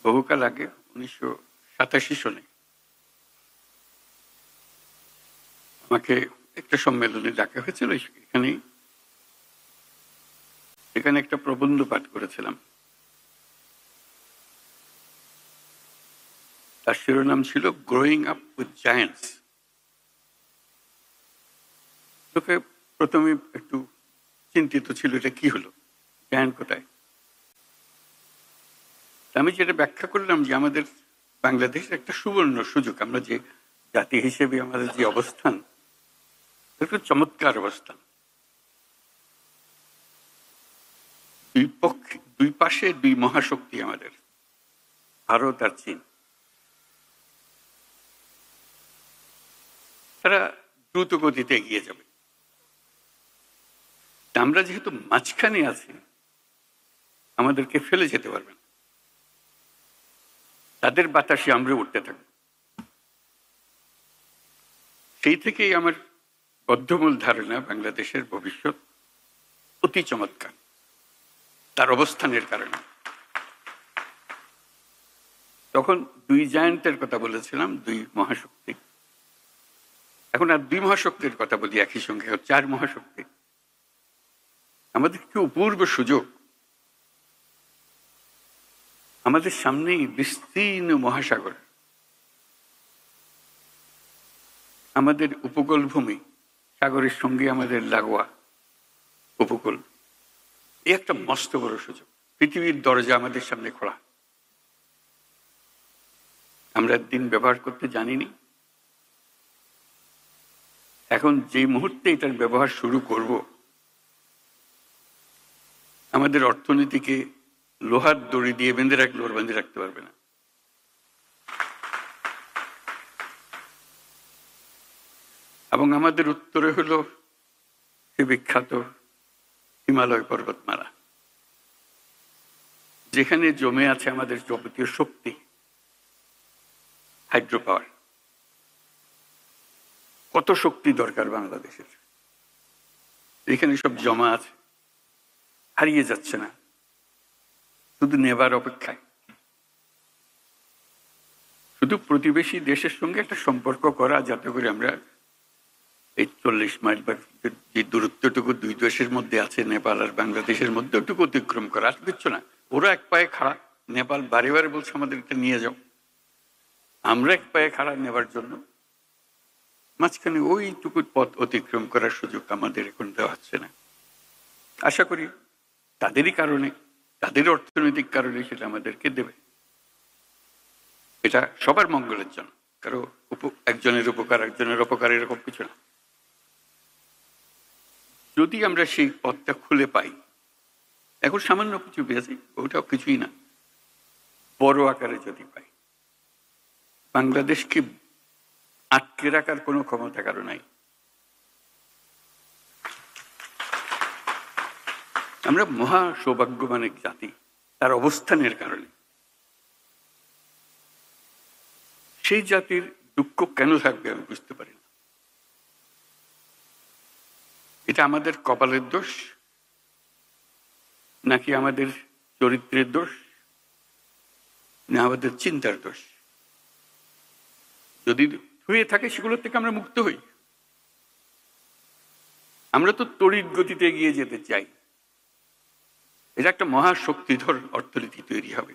বহুকাল আগে 1987 সনে আমাকে একটা সম্মেলনে ডাকা হয়েছিল। এখানে একটা প্রবন্ধ পাঠ করেছিলাম। তার শিরোনাম ছিল গ্রোয়িং আপ উইথ জায়ান্টস। তোকে প্রথমে একটু চিন্তিত ছিল, এটা কি হলো, জায়ান্ট কোথায়? আমি যেটা ব্যাখ্যা করলাম যে আমাদের বাংলাদেশের একটা সুবর্ণ সুযোগ, আমরা যে জাতি হিসেবে আমাদের যে অবস্থান, একটু চমৎকার অবস্থান। দুই পাশে দুই মহাশক্তি আমাদের, ভারত আর চীন। তারা দ্রুত গতিতে এগিয়ে যাবে। আমরা যেহেতু মাঝখানে আছি, আমাদেরকে ফেলে যেতে পারবে না। তাদের বাতাসে আমরা উঠতে থাকবো। সেই থেকেই আমার বদ্ধমূল ধারণা বাংলাদেশের ভবিষ্যৎ অতি চমৎকার, তার অবস্থানের কারণে। তখন দুই জায়ান্টের কথা বলেছিলাম, দুই মহাশক্তি। এখন আর দুই মহাশক্তির কথা বলি একই সঙ্গে, 4 মহাশক্তি। আমাদের কি অপূর্ব সুযোগ! আমাদের সামনেই বিস্তীর্ণ মহাসাগর, আমাদের উপকূল ভূমি, সাগরের সঙ্গে আমাদের লাগোয়া উপকূল। এই একটা মস্ত বড় সুযোগ। পৃথিবীর দরজা আমাদের সামনে খোলা। আমরা দিন ব্যবহার করতে জানিনি। এখন যে মুহূর্তে এটার ব্যবহার শুরু করব, আমাদের অর্থনীতিকে লোহার দড়ি দিয়ে বেঁধে রাখলে ওর বেঁধে রাখতে পারবে না। এবং আমাদের উত্তরে হলো সে বিখ্যাত হিমালয় পর্বতমালা, যেখানে জমে আছে আমাদের যাবতীয় শক্তি, হাইড্রো পাওয়ার। কত শক্তি দরকার বাংলাদেশের, এখানে সব জমা আছে, হারিয়ে যাচ্ছে না, শুধু নেবার অপেক্ষায়। শুধু প্রতিবেশী দেশের সঙ্গে একটা সম্পর্ক করা, যাতে করে আমরা এই 40 মাইল বা যে দূরত্বটুকু দুই দেশের মধ্যে আছে, নেপাল আর বাংলাদেশের মধ্যে, ওটুকু অতিক্রম করা। আর কিচ্ছু না। ওরা এক পায়ে খাড়া, নেপাল বারে বারে বলছে আমাদের এটা নিয়ে যাও। আমরা এক পায়ে খাড়া নেবার জন্য মাঝখানে ওইটুকু পথ অতিক্রম করার সুযোগ আমাদের এখন দেওয়া হচ্ছে না। আশা করি তাদেরই কারণে, তাদের অর্থনৈতিক কারণে সেটা আমাদেরকে দেবে। এটা সবার মঙ্গলের জন্য, কারো একজনের উপকার একজনের অপকার এরকম কিছু না। যদি আমরা সেই পথটা খুলে পাই, এখন সামান্য কিছু পেয়েছি, ওটাও কিছুই না, বড় আকারে যদি পাই, বাংলাদেশকে আটকে রাখার কোনো ক্ষমতা কারো নাই। আমরা মহা সৌভাগ্যবান এক জাতি, তার অবস্থানের কারণে। সেই জাতির দুঃখ কেন থাকবে আমি বুঝতে পারি না। এটা আমাদের কপালের দোষ, নাকি আমাদের চরিত্রের দোষ, না আমাদের চিন্তার দোষ? যদি হয়ে থাকে, সেগুলোর থেকে আমরা মুক্ত হই। আমরা তো তড়িৎ গতিতে এগিয়ে যেতে চাই। এটা একটা মহাশক্তিধর অর্থনীতি তৈরি হবে।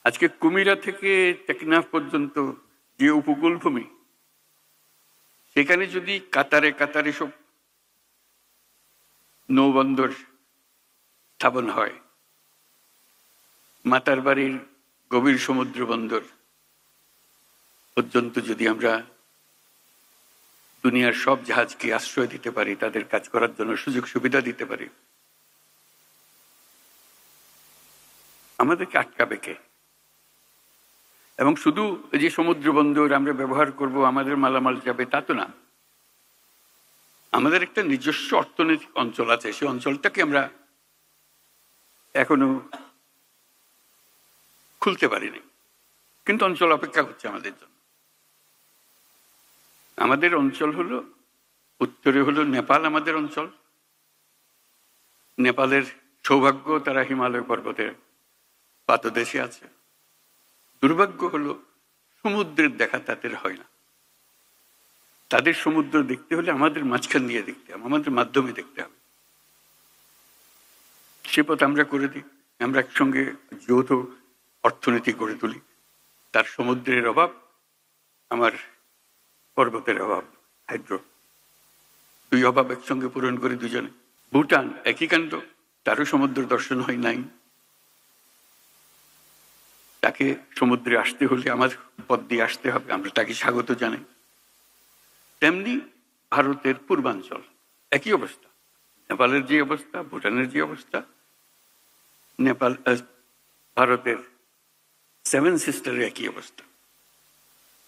আজকে কুমিরা থেকে টেকনাফ পর্যন্ত যে উপকূল ভূমি, সেখানে যদি কাতারে কাতারে সব নৌবন্দর স্থাপন হয়, মাতার বাড়ির গভীর সমুদ্র বন্দর পর্যন্ত যদি আমরা দুনিয়ার সব জাহাজকে আশ্রয় দিতে পারি, তাদের কাজ করার জন্য সুযোগ সুবিধা দিতে পারি, আমাদেরকে আটকাবে কে? এবং শুধু যে সমুদ্র বন্দর আমরা ব্যবহার করব, আমাদের মালামাল যাবে, তা তো না। আমাদের একটা নিজস্ব অর্থনৈতিক অঞ্চল আছে, সেই অঞ্চলটাকে আমরা এখনো খুলতে পারিনি, কিন্তু অঞ্চল অপেক্ষা করছে আমাদের জন্য। আমাদের অঞ্চল হলো, উত্তরে হলো নেপাল আমাদের অঞ্চল। নেপালের সৌভাগ্য, তারা হিমালয় পর্বতের পাদদেশে আছে। দুর্ভাগ্য হলো সমুদ্রের দেখা তাদের হয় না। তাদের সমুদ্র দেখতে হলে আমাদের মাঝখান দিয়ে দেখতে হবে, আমাদের মাধ্যমে দেখতে হবে। সে পথ আমরা করে দিই, আমরা একসঙ্গে যৌথ অর্থনীতি গড়ে তুলি। তার সমুদ্রের অভাব, আমার পর্বতের অভাব, হাইড্রো, দুই অভাব একসঙ্গে পূরণ করে দুজনে। ভুটান একই কাণ্ড, তারও সমুদ্র দর্শন হয় নাই। তাকে সমুদ্রে আসতে হলে আমার পথ দিয়ে আসতে হবে, আমরা তাকে স্বাগত জানাই। তেমনি ভারতের পূর্বাঞ্চল একই অবস্থা, নেপালের যে অবস্থা, ভুটানের যে অবস্থা, নেপাল ভারতের সেভেন সিস্টারের একই অবস্থা।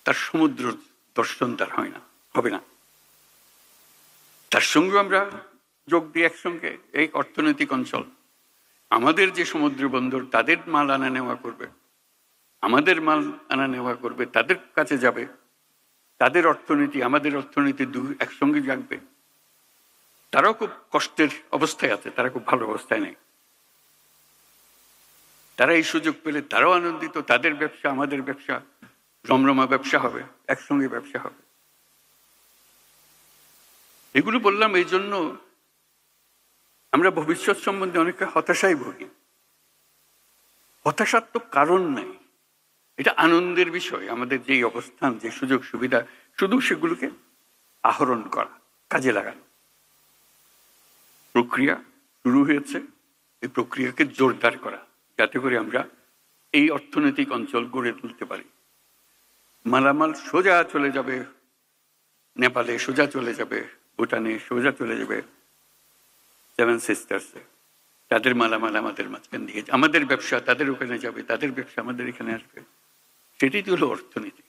তার সমুদ্র দর্শন তার হয় না, হবে না। তার সঙ্গে আমরা যোগ দিই একসঙ্গে এই অর্থনৈতিক অঞ্চল। আমাদের যে সমুদ্র বন্দর, তাদের মাল আনা নেওয়া করবে, আমাদের মাল আনা নেওয়া করবে, তাদের কাছে যাবে, তাদের অর্থনীতি আমাদের অর্থনীতি একসঙ্গে জাগবে। তারাও খুব কষ্টের অবস্থায় আছে, তারা খুব ভালো অবস্থায় নেই। তারা এই সুযোগ পেলে তারাও আনন্দিত, তাদের ব্যবসা আমাদের ব্যবসা রমরমা ব্যবসা হবে, একসঙ্গে ব্যবসা হবে। এগুলো বললাম এই জন্য আমরা ভবিষ্যৎ সম্বন্ধে অনেকটা হতাশায় ভুগি। হতাশার তো কারণ নাই, এটা আনন্দের বিষয়। আমাদের যে অবস্থান, যে সুযোগ সুবিধা, শুধু সেগুলোকে আহরণ করা, কাজে লাগানো। প্রক্রিয়া শুরু হয়েছে, এই প্রক্রিয়াকে জোরদার করা, যাতে করে আমরা এই অর্থনৈতিক অঞ্চল গড়ে তুলতে পারি। মালামাল সোজা চলে যাবে নেপালে, সোজা চলে যাবে ভুটানে, সোজা চলে যাবে সেভেন সিস্টার্সে। তাদের মালামাল আমাদের মাঝখান দিয়ে, আমাদের ব্যবসা তাদের ওখানে যাবে, তাদের ব্যবসা আমাদের এখানে আসবে। সেটাই তো হলো অর্থনীতি।